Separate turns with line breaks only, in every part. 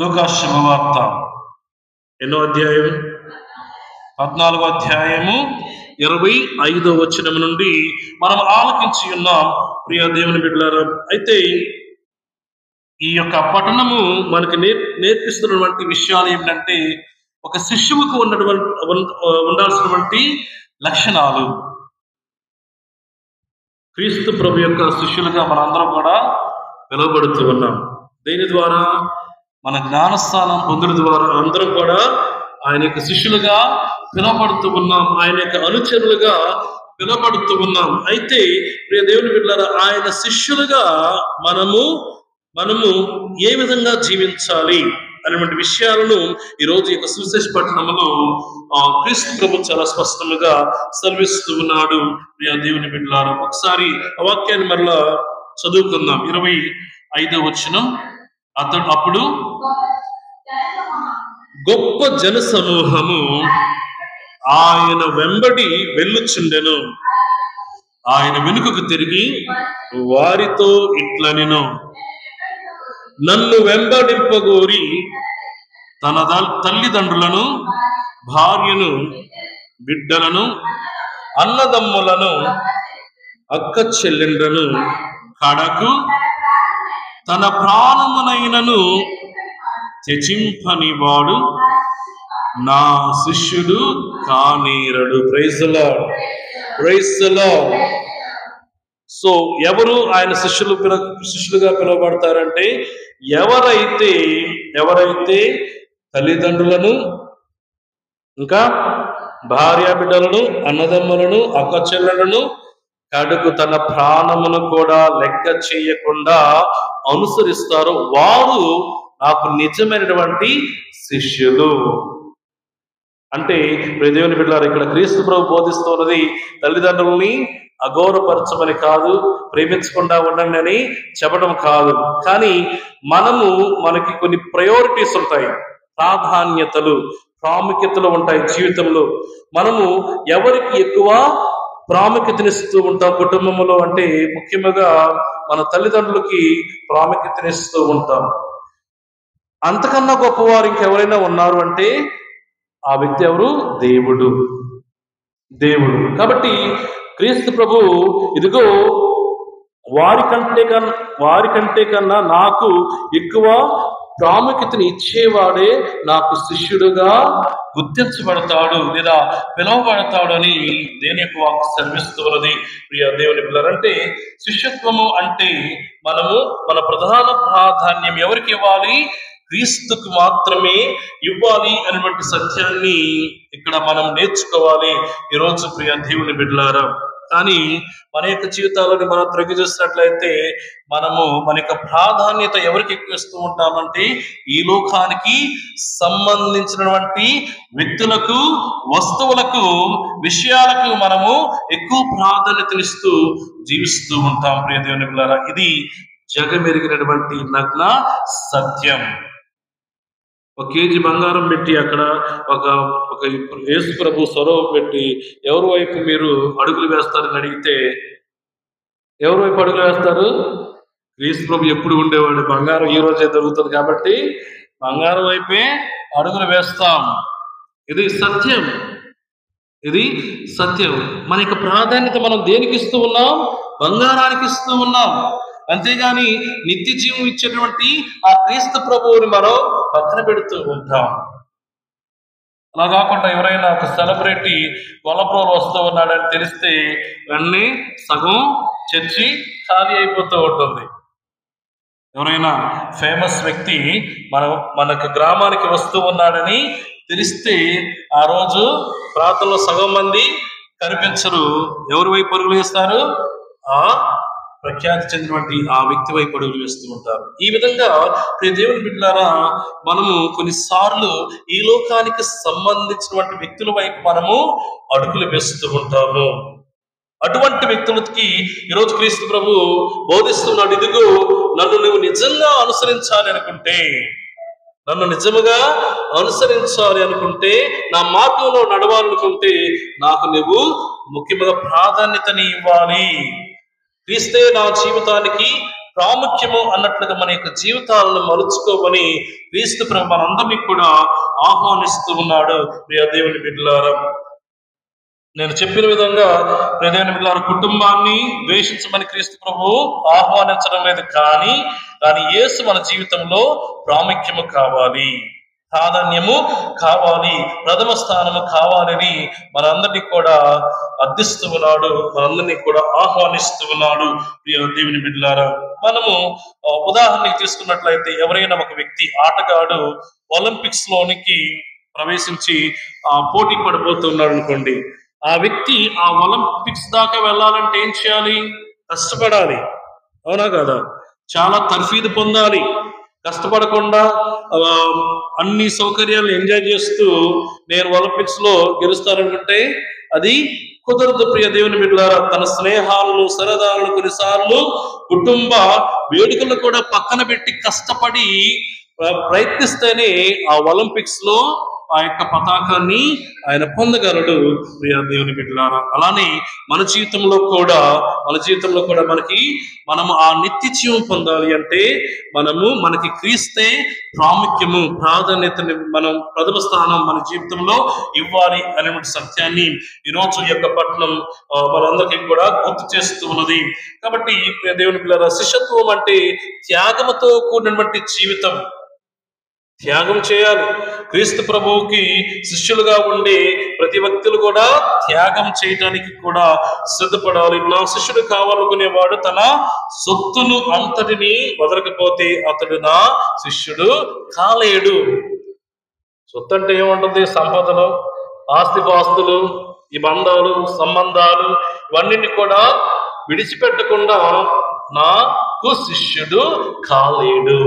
లూకా శుభవార్త ఎన్నో అధ్యాయం? 14వ అధ్యాయము 25వ వచనం నుండి మనం ఆలకించి ఉన్నాం. ప్రియ దేవుని బిడ్డలారా, అయితే ఈ యొక్క పఠనము మనకి నేర్పిస్తున్నటువంటి విషయాలు ఏమిటంటే, ఒక శిష్యువుకు ఉండాల్సినటువంటి లక్షణాలు. క్రీస్తు ప్రభు యొక్క శిష్యులుగా మనందరం కూడా పిలువబడుతూ ఉన్నాం. దేని ద్వారా? మన జ్ఞానస్థానం పొందడం ద్వారా అందరం కూడా ఆయన యొక్క శిష్యులుగా పిలువబడుతూ ఉన్నాం, ఆయన యొక్క అనుచరులుగా పిలువబడుతూ ఉన్నాం. అయితే ప్రియ దేవుని బిడ్డలారా, ఆయన శిష్యులుగా మనము ఏ విధంగా జీవించాలి అనేటువంటి విషయాలను ఈరోజు యొక్క సువిశేష పట్టణంలో క్రీస్తు ప్రభు చాలా స్పష్టంగా సెలవిస్తూ ఉన్నాడు. ప్రియ దేవుని బిడ్డలారా, ఒకసారి ఆ వాక్యాన్ని మరలా చదువుకుందాం. 25వ వచనం. అప్పుడు గొప్ప జన సమూహము ఆయన వెంబడి వెళ్ళుచుండెను. ఆయన వెనుకకు తిరిగి వారితో ఇట్లనెను, నన్ను వెంబడింపగోరి తన తల్లిదండ్రులను, భార్యను, బిడ్డలను, అన్నదమ్ములను, అక్క చెల్లెండ్లను, కడకు తన ప్రాణమునైనను త్యజింపని వాడు నా శిష్యుడు కానేరడు. Praise the Lord, praise the Lord. So ఎవరు ఆయన శిష్యులుగా పిలువబడతారంటే, ఎవరైతే తల్లిదండ్రులను, ఇంకా భార్య బిడ్డలను, అన్నదమ్ములను, అక్క చెల్లెలను, కడుగు తన ప్రాణమును కూడా లెక్క చేయకుండా అనుసరిస్తారు, వారు నాకు నిజమైనటువంటి శిష్యులు. అంటే దేవుని బిడ్డలారా, ఇక్కడ క్రీస్తు ప్రభు బోధిస్తున్నది తల్లిదండ్రులని అగౌరవపరచమని కాదు, ప్రేమించకుండా ఉండండి అని చెప్పడం కాదు. కానీ మనకి కొన్ని ప్రయారిటీస్ ఉంటాయి, ప్రాముఖ్యతలు ఉంటాయి జీవితంలో. మనము ఎవరికి ఎక్కువ ప్రాముఖ్యతనిస్తూ ఉంటాం కుటుంబంలో అంటే, ముఖ్యంగా మన తల్లిదండ్రులకి ప్రాముఖ్యతనిస్తూ ఉంటాం. అంతకన్నా గొప్పవారు ఇంకెవరైనా ఉన్నారు అంటే ఆ వ్యక్తి ఎవరు? దేవుడు. కాబట్టి క్రీస్తు ప్రభు ఇదిగో వారికంటే కన్నా నాకు ఎక్కువ ప్రాముఖ్యతని ఇచ్చేవాడే నాకు శిష్యుడుగా గుర్తించబడతాడు లేదా పిలువబడతాడు అని దేని యొక్క వాక్కు శ్రమిస్తున్నది. ప్రియ దేవుని పిల్లలంటే, శిష్యత్వము అంటే మన ప్రధాన ప్రాధాన్యం ఎవరికి ఇవ్వాలి? క్రీస్తుకు మాత్రమే ఇవ్వాలి అనేటువంటి సత్యాన్ని ఇక్కడ మనం నేర్చుకోవాలి ఈరోజు. ప్రియ దేవుని బిడ్డలారా, కానీ మన యొక్క జీవితాలను మనం త్రొక్కి చూసినట్లయితే మన యొక్క ప్రాధాన్యత ఎవరికి ఎక్కువ ఇస్తూ ఉంటామంటే, ఈ లోకానికి సంబంధించినటువంటి వ్యక్తులకు, వస్తువులకు, విషయాలకు మనము ఎక్కువ ప్రాధాన్యతనిస్తూ జీవిస్తూ ఉంటాం. ప్రియ దేవుని బిడ్డలారా, ఇది జగమెరిగినటువంటి నగ్న సత్యం. 1 కేజీ బంగారం పెట్టి అక్కడ ఒక యేసు ప్రభు స్వరం పెట్టి ఎవరి వైపు మీరు అడుగులు వేస్తారని అడిగితే ఎవరి వైపు అడుగులు వేస్తారు? క్రీస్తు ప్రభు ఎప్పుడు ఉండేవాడు, బంగారం ఈ రోజే దొరుకుతుంది కాబట్టి బంగారం వైపే అడుగులు వేస్తాం. ఇది సత్యం. మన యొక్క ప్రాధాన్యత మనం దేనికి ఇస్తూ ఉన్నాం? బంగారానికి ఇస్తూ ఉన్నాం. అంతేగాని నిత్య జీవం ఇచ్చేటువంటి ఆ క్రీస్తు ప్రభువుని మనం పక్కన పెడుతూ ఉంటాం. అలా కాకుండా ఎవరైనా ఒక సెలబ్రిటీ కొలప్రోలు వస్తూ ఉన్నాడని తెలిస్తే వెంటనే సగం చర్చి ఖాళీ అయిపోతూ ఉంటుంది. ఎవరైనా ఫేమస్ వ్యక్తి మనకు గ్రామానికి వస్తూ ఉన్నాడని తెలిస్తే ఆ రోజు ప్రాంతంలో సగం మంది కనిపించరు. ఎవరి వైపు పరుగులు వేస్తారు? ఆ ప్రఖ్యాతి చెందినటువంటి ఆ వ్యక్తి వైపు అడుగులు వేస్తూ ఉంటారు. ఈ విధంగా ప్రియ దేవుని బిడ్డలారా, మనము కొన్నిసార్లు ఈ లోకానికి సంబంధించినటువంటి వ్యక్తుల వైపు మనము అడుగులు వేస్తూ ఉంటాము. అటువంటి వ్యక్తులకి ఈరోజు క్రీస్తు ప్రభు బోధిస్తున్నాడు, ఇదిగో నన్ను నువ్వు నిజంగా అనుసరించాలి అనుకుంటే, నా మార్గంలో నడవాలనుకుంటే నాకు నువ్వు ముఖ్యంగా ప్రాధాన్యతని ఇవ్వాలి. క్రీస్తే నా జీవితానికి ప్రాముఖ్యము అన్నట్లుగా మన యొక్క జీవితాలను మలుచుకోమని క్రీస్తు ప్రభు మనందరినీ కూడా ఆహ్వానిస్తూ ఉన్నాడు. ప్రియ దేవుని బిడ్డలారా, నేను చెప్పిన విధంగా ప్రియ దేవుని బిడ్డలారా, కుటుంబాన్ని ద్వేషించమని క్రీస్తు ప్రభు ఆహ్వానించడం లేదు, కానీ యేసు మన జీవితంలో ప్రాముఖ్యము కావాలి, ప్రాధాన్యము కావాలి, ప్రథమ స్థానము కావాలని మనందరినీ కూడా అర్థిస్తూ ఉన్నాడు, మనందరినీ కూడా ఆహ్వానిస్తూ ఉన్నాడు. ప్రియ దేవుని బిడ్డలారా, మనము ఉదాహరణకి తీసుకున్నట్లయితే ఎవరైనా ఒక వ్యక్తి ఆటగాడు ఒలింపిక్స్ లోనికి ప్రవేశించి పోటీ పడిపోతున్నాడు అనుకోండి. ఆ వ్యక్తి ఆ ఒలింపిక్స్ దాకా వెళ్ళాలంటే ఏం చేయాలి? కష్టపడాలి, అవునా కదా? చాలా తర్ఫీదు పొందాలి. కష్టపడకుండా అన్ని సౌకర్యాలు ఎంజాయ్ చేస్తూ నేను ఒలింపిక్స్ లో గెలుస్తాననుకుంటే అది కుదరదు. ప్రియ దేవుని బిడ్డలారా, తన స్నేహాలను, సరదాలను, కొన్నిసార్లు కుటుంబ వేడుకలను కూడా పక్కన పెట్టి కష్టపడి ప్రయత్నిస్తేనే ఆ ఒలింపిక్స్ లో ఆ యొక్క పతాకాన్ని ఆయన పొందగలడు. ప్రియ దేవుని బిడ్డలారా, అలానే మన జీవితంలో కూడా మనము ఆ నిత్య జీవం పొందాలి అంటే మనకి క్రీస్తే ప్రాముఖ్యము, ప్రాధాన్యతని మనం ప్రథమ స్థానం మన జీవితంలో ఇవ్వాలి అనేటువంటి సత్యాన్ని ఈరోజు ఈ యొక్క పట్టణం మనందరికీ కూడా గుర్తు చేస్తూ ఉన్నది. కాబట్టి దేవుని బిడ్డలారా, శిష్యత్వం అంటే త్యాగముతో కూడినటువంటి జీవితం. త్యాగం చేయాలి. క్రీస్తు ప్రభువుకి శిష్యులుగా ఉండే ప్రతి వ్యక్తులు కూడా త్యాగం చేయడానికి కూడా సిద్ధపడాలి. నా శిష్యుడు కావాలనుకునేవాడు తన సొత్తును అంతటిని వదలకపోతే అతడు నా శిష్యుడు కాలేడు. సొత్తు అంటే ఏముంటుంది? సంపదలు, ఆస్తిపాస్తులు, ఈ బంధాలు, సంబంధాలు, ఇవన్నీ కూడా విడిచిపెట్టకుండా నాకు శిష్యుడు కాలేడు.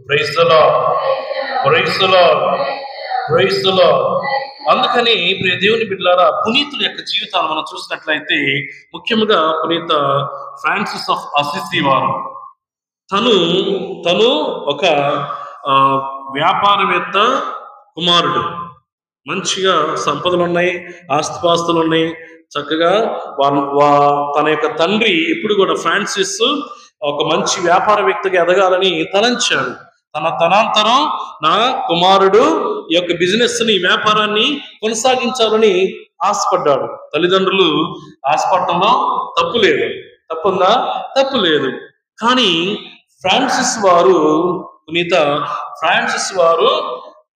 Praise the Lord, praise the Lord, praise the Lord. అందుకని ప్రియ దేవుని బిడ్డలారా, పునీతుల యొక్క జీవితాలు మనం చూసినట్లయితే, ముఖ్యంగా పునీత ఫ్రాన్సిస్ ఆఫ్ అసిసి వారు, తను ఒక వ్యాపారవేత్త కుమారుడు. మంచిగా సంపదలు ఉన్నాయి, ఆస్తిపాస్తులు ఉన్నాయి. చక్కగా తన యొక్క తండ్రి ఎప్పుడు కూడా ఫ్రాన్సిస్ ఒక మంచి వ్యాపార వ్యక్తిగా ఎదగాలని తలంచాడు. తన తనాంతరం నా కుమారుడు ఈ యొక్క బిజినెస్ ని, వ్యాపారాన్ని కొనసాగించాలని ఆశపడ్డాడు. తల్లిదండ్రులు ఆశపడటంలో తప్పు లేదు, తప్పుందా? తప్పు లేదు. కానీ పునీత ఫ్రాన్సిస్ వారు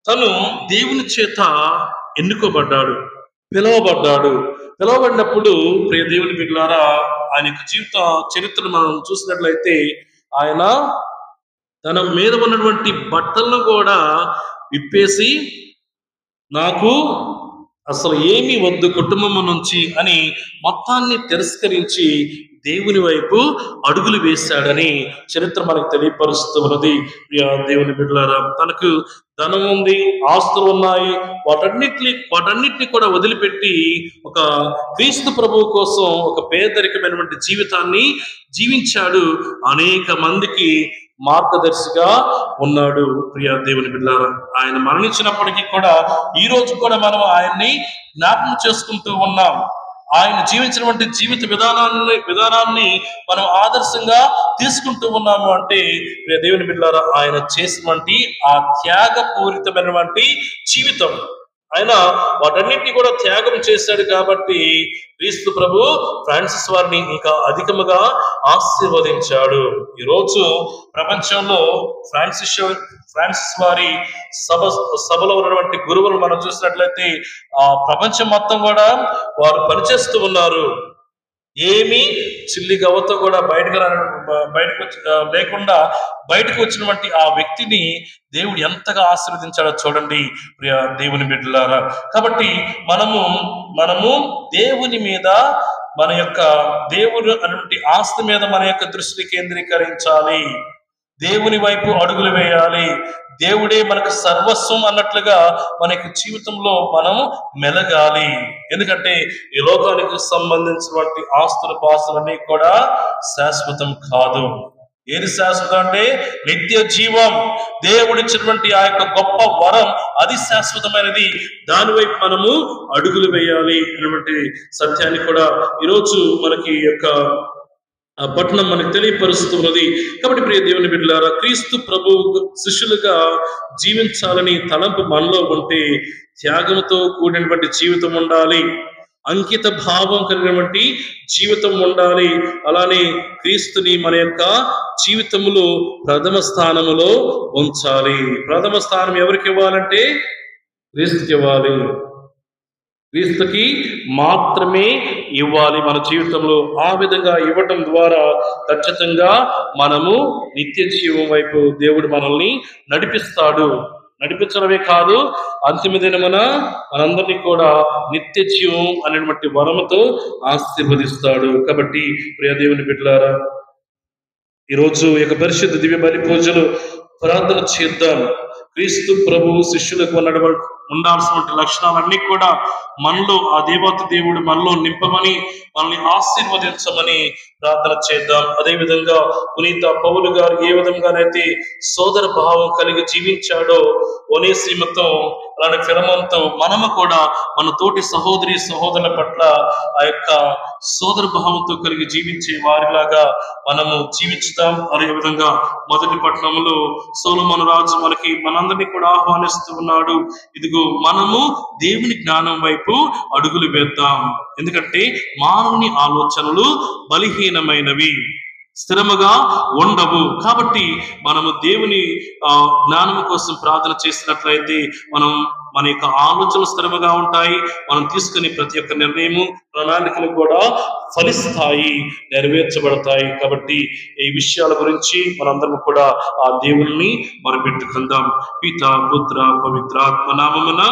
తను దేవుని చేత ఎన్నుకోబడ్డాడు, పిలువబడినప్పుడు ప్రియ దేవుని బిడ్డలారా, ఆయన యొక్క జీవిత చరిత్రను మనం చూసినట్లయితే, ఆయన తన మీద ఉన్నటువంటి బట్టలను కూడా విప్పేసి, నాకు అసలు ఏమీ వద్దు కుటుంబం నుంచి అని మొత్తాన్ని తిరస్కరించి దేవుని వైపు అడుగులు వేశాడని చరిత్ర మనకు తెలియపరుస్తూ ఉన్నది. దేవుని బిడ్డలారా, తనకు ధనం ఉంది, ఆస్తులు ఉన్నాయి, వాటన్నిటిని కూడా వదిలిపెట్టి ఒక క్రీస్తు ప్రభువు కోసం ఒక పేదరికమైనటువంటి జీవితాన్ని జీవించాడు. అనేక మందికి మార్గదర్శిగా ఉన్నాడు. ప్రియ దేవుని బిడ్డలారా, ఆయన మరణించినప్పటికీ కూడా ఈ రోజు కూడా మనం ఆయన్ని జ్ఞాపకం చేసుకుంటూ ఉన్నాం. ఆయన జీవించినటువంటి జీవిత విధానాన్ని మనం ఆదర్శంగా తీసుకుంటూ ఉన్నాము అంటే, ప్రియ దేవుని బిడ్డలారా, ఆయన చేసినటువంటి ఆ త్యాగపూరితమైనటువంటి జీవితం, ఆయన వాటన్నిటిని కూడా త్యాగం చేశాడు. కాబట్టి క్రీస్తు ప్రభు ఫ్రాన్సిస్ వారిని ఇంకా అధికముగా ఆశీర్వదించాడు. ఈరోజు ప్రపంచంలో ఫ్రాన్సిస్ వారి సభలో ఉన్నటువంటి గురువులు మనం చూసినట్లయితే ఆ ప్రపంచం మొత్తం కూడా వారు పనిచేస్తూ ఉన్నారు. ఏమి చిల్లి గవ్వతో కూడా లేకుండా బయటకు వచ్చినటువంటి ఆ వ్యక్తిని దేవుడు ఎంతగా ఆశీర్వదించాడో చూడండి ప్రియ దేవుని బిడ్డలారా. కాబట్టి మనము దేవుని మీద, మన యొక్క దేవుడు అటువంటి ఆస్తి మీద మన యొక్క దృష్టి కేంద్రీకరించాలి. దేవుని వైపు అడుగులు వేయాలి. దేవుడే మనకు సర్వస్వం అన్నట్లుగా మన యొక్క జీవితంలో మనము మెలగాలి. ఎందుకంటే ఈ లోకానికి సంబంధించినటువంటి పాస్తులన్నీ కూడా శాశ్వతం కాదు. ఏది శాశ్వతం అంటే నిత్య జీవం, దేవుడిచ్చినటువంటి ఆ యొక్క గొప్ప వరం, అది శాశ్వతమైనది. దాని వైపు మనము అడుగులు వేయాలి అనేటువంటి సత్యాన్ని కూడా ఈరోజు మనకి యొక్క ఆ పట్టణం మనకు తెలియపరుస్తున్నది. కాబట్టి ప్రియ దేవుని బిడ్డలారా, క్రీస్తు ప్రభు శిష్యులుగా జీవించాలని తలంపు మనలో ఉంటే త్యాగంతో కూడినటువంటి జీవితం ఉండాలి, అంకిత భావం కలిగినటువంటి జీవితం ఉండాలి. అలానే క్రీస్తుని మన యొక్క జీవితంలో ప్రథమ స్థానములో ఉంచాలి. ప్రథమ స్థానం ఎవరికి ఇవ్వాలంటే క్రీస్తుకి ఇవ్వాలి. క్రీస్తుకి మాత్రమే ఇవ్వాలి మన జీవితంలో. ఆ విధంగా ఇవ్వటం ద్వారా ఖచ్చితంగా మనము నిత్య జీవం వైపు దేవుడు మనల్ని నడిపిస్తాడు. నడిపించడమే కాదు, అంతిమ దినమున మనందరినీ కూడా నిత్య జీవం అనేటువంటి వరముతో ఆశీర్వదిస్తాడు. కాబట్టి ప్రియ దేవుని బిడ్డలారా, ఈరోజు ఈ యొక్క పరిశుద్ధ దివ్య బలి పూజలు ప్రార్థన చేద్దాం. క్రీస్తు ప్రభు శిష్యులకు ఉండాల్సినటువంటి లక్షణాలన్నీ కూడా మనలో ఆ దేవత దేవుడు మనలో నింపమని, మనల్ని ఆశీర్వదించమని ప్రార్థన చేద్దాం. అదేవిధంగా పునీత పౌలు గారు ఏ విధంగానైతే సోదర భావం కలిగి జీవించాడో ఒనేసిముతో, అలానే ఫిలమోనుతో మనము కూడా మన తోటి సహోదరి సహోదరుల పట్ల ఆ యొక్క సోదర భావంతో కలిగి జీవించే వారిలాగా మనము జీవించుతాం. అదే విధంగా మొదటి పట్టణంలో సొలొమోను రాజు మనకి మనందరినీ కూడా ఆహ్వానిస్తూ ఉన్నాడు. ఇదిగో మనము దేవుని జ్ఞానం వైపు అడుగులు వేద్దాం. ఎందుకంటే మానవుని ఆలోచనలు బలహీనమైనవి, స్థిరముగా ఉండవు. కాబట్టి మనము దేవుని జ్ఞానం కోసం ప్రార్థన చేసినట్లయితే మన యొక్క ఆలోచనలు స్థిరముగా ఉంటాయి. మనం తీసుకునే ప్రతి ఒక్క నిర్ణయము, ప్రణాళికలు కూడా ఫలిస్తాయి, నెరవేర్చబడతాయి. కాబట్టి ఈ విషయాల గురించి మనందరం కూడా ఆ దేవుణ్ణి మొరపెట్టుకుందాం. పితా పుత్ర పవిత్రాత్మ నామమున